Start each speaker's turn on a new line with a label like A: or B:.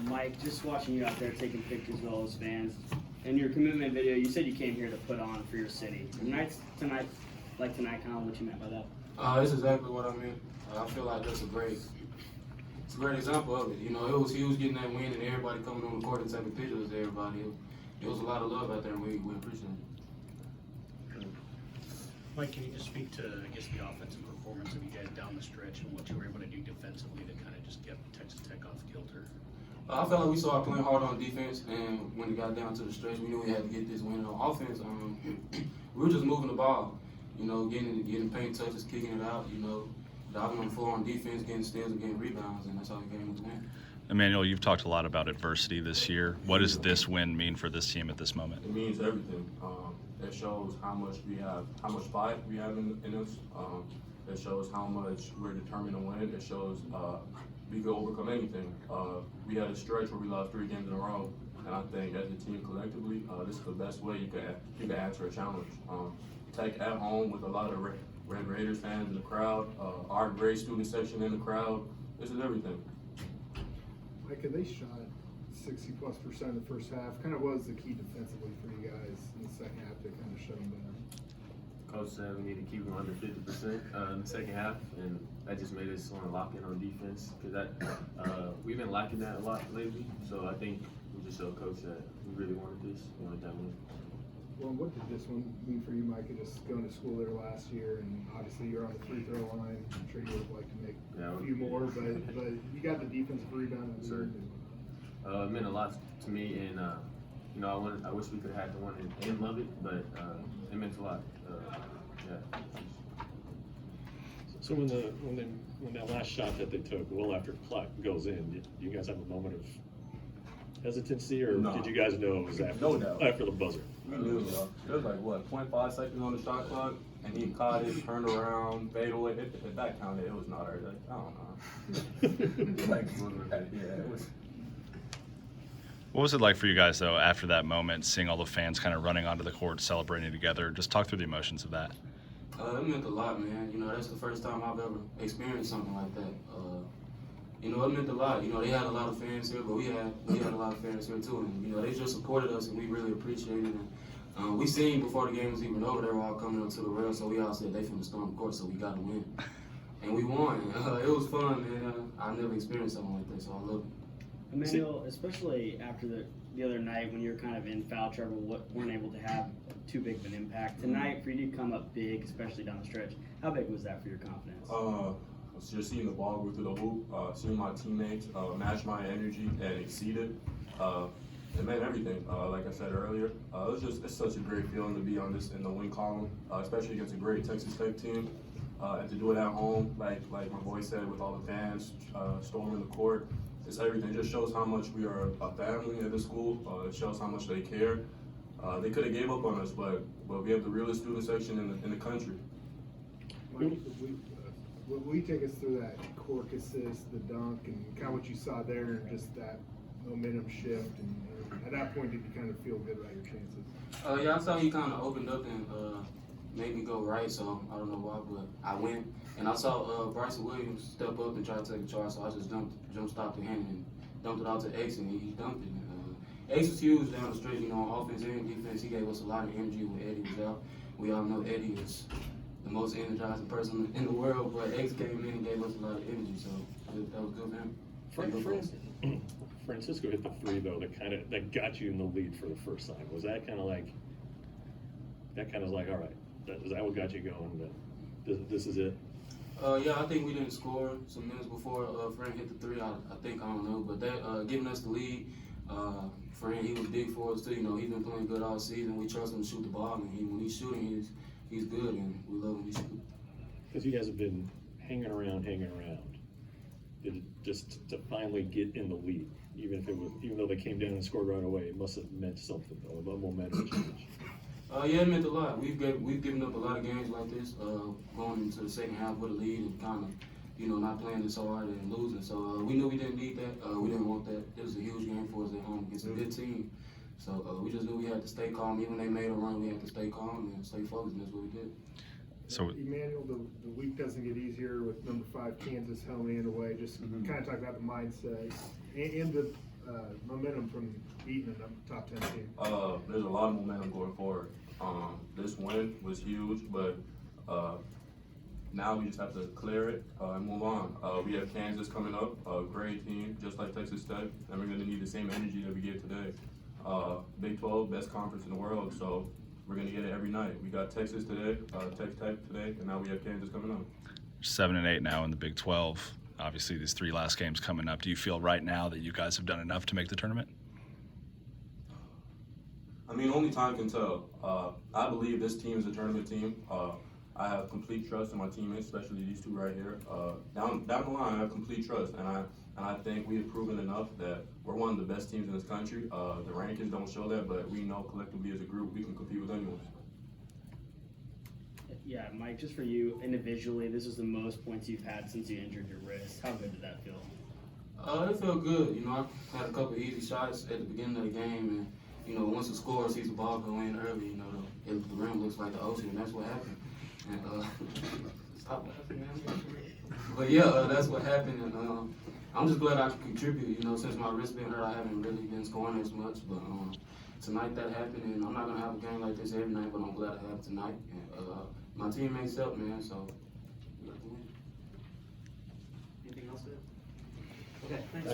A: Mike, just watching you out there taking pictures with all those fans, in your commitment video, you said you came here to put on for your city. Nights tonight, like tonight, kind of what you meant by that?
B: That's exactly what I meant. I feel like that's a great example of it. You know, he was getting that win, and everybody coming on the court and taking pictures of everybody. It was a lot of love out there, and we appreciate it.
C: Mike, can you just speak to, I guess, the offensive performance of you guys down the stretch and what you were able to do defensively to kind of just get Texas Tech off kilter?
B: I felt like we started playing hard on defense, and when it got down to the stretch, we knew we had to get this win on offense. We were just moving the ball, you know, getting paint touches, kicking it out, you know, diving on the floor on defense, getting steals and getting rebounds, and that's how the game was win.
D: Emmanuel, you've talked a lot about adversity this year. What does this win mean for this team at this moment?
E: It means everything. It shows how much fight we have in us. It shows how much we're determined to win. It shows we can overcome anything. We had a stretch where we lost 3 games in a row, and I think as a team collectively, this is the best way you can answer a challenge. Tech at home with a lot of Red Raiders fans in the crowd, our great student section in the crowd. This is everything.
F: Micah, they shot 60+% in the first half. Kind of was the key defensively for you guys in the second half to kind of shut them down.
G: Coach said we need to keep them under 50% in the second half, and that just made us want to lock in on defense because we've been lacking that a lot lately. So I think we just showed Coach that we really wanted this, we wanted that win.
F: Well, what did this one mean for you, Micah, just going to school there last year, and obviously you're on the free throw line. I'm sure you would have liked to make a few more, but you got the defensive rebound.
G: Sure. It meant a lot to me, and you know, I wish we could have had the one in Lubbock, but it meant a lot. Yeah.
H: So when that last shot that they took, well after clock goes in, did you guys have a moment of hesitancy, or
E: No.
H: did you guys know it was after the buzzer?
E: We knew, it was like, what, 0.5 seconds on the shot clock, and he caught it, turned around, fade away. If that counted, it was not our, like, I don't know. It was.
D: What was it like for you guys, though, after that moment, seeing all the fans kind of running onto the court, celebrating together? Just talk through the emotions of that.
B: It meant a lot, man. You know, that's the first time I've ever experienced something like that. You know, it meant a lot. You know, they had a lot of fans here, but we had a lot of fans here too. And you know, they just supported us, and we really appreciated it. And we seen before the game was even over, they were all coming up to the rail, so we all said they finna storm the court, so we got to win. And we won. It was fun, man. I never experienced something like that, so I love it.
A: Emmanuel, especially after the other night when you were kind of in foul trouble, weren't able to have too big of an impact. Tonight, for you to come up big, especially down the stretch, how big was that for your confidence?
E: Just seeing the ball go through the hoop, seeing my teammates match my energy and exceed it, it meant everything. Like I said earlier, it's such a great feeling to be in the win column, especially against a great Texas Tech team, and to do it at home, like my boy said, with all the fans storming the court. It's everything. It just shows how much we are a family at the school. It shows how much they care. They could have gave up on us, but we have the realest student section in the country.
F: Mike, will you take us through that cork assist, the dunk, and kind of what you saw there, and just that momentum shift? And at that point, did you kind of feel good about your chances?
B: Yeah, I saw he kind of opened up and made me go right, so I don't know why, but I went. And I saw Bryson Williams step up and try to take a charge, so I just jump stopped the hand and dumped it out to X, and he dumped it. X was huge down the stretch, you know, on offense and defense. He gave us a lot of energy when Eddie was out. We all know Eddie is the most energizing person in the world, but X came in and gave us a lot of energy, so that was good for him.
H: Francisco hit the 3 though that got you in the lead for the first time. Was that kind of like all right? Is that what got you going? This is it.
B: Yeah, I think we didn't score some minutes before Frank hit the 3. I don't know, but that giving us the lead. Frank, he was big for us too. You know, he's been playing good all season. We trust him to shoot the ball, and when he's shooting, he's good, and we love him. He's good.
H: Because you guys have been hanging around. Did it just to finally get in the lead, even though they came down and scored right away, it must have meant something, though, a momentum change.
B: Yeah, it meant a lot. We've given up a lot of games like this, going into the second half with a lead and kind of, you know, not playing this hard and losing. So we knew we didn't need that. We didn't want that. It was a huge game for us at home against a good team. So we just knew we had to stay calm. Even when they made a run, we had to stay calm and stay focused, and that's what we did.
D: So
F: Emanuel, the week doesn't get easier with number 5 Kansas home and away. Just kind of talk about the mindset and the momentum from beating a top 10 team?
E: There's a lot of momentum going forward. This win was huge, but now we just have to clear it and move on. We have Kansas coming up, a great team, just like Texas Tech, and we're going to need the same energy that we get today. Big 12, best conference in the world, so we're going to get it every night. We got Texas today, Tech today, and now we have Kansas coming up.
D: 7-8 now in the Big 12. Obviously, these 3 last games coming up. Do you feel right now that you guys have done enough to make the tournament?
E: I mean, only time can tell. I believe this team is a tournament team. I have complete trust in my teammates, especially these 2 right here. Down the line, I have complete trust, and I think we have proven enough that we're one of the best teams in this country. The rankings don't show that, but we know collectively as a group we can compete with anyone.
A: Yeah, Mike, just for you individually, this is the most points you've had since you injured your wrist. How good did that feel?
B: It felt good. You know, I had a couple easy shots at the beginning of the game, and you know, once the scorer sees the ball go in early, you know, the rim looks like the ocean, and that's what happened. And stop laughing, man. But yeah, that's what happened, and I'm just glad I could contribute. You know, since my wrist been hurt, I haven't really been scoring as much, but tonight that happened, and I'm not gonna have a game like this every night, but I'm glad I have it tonight. And my teammates helped, man, so we got the win.
A: Anything else, Dave? Okay, thanks.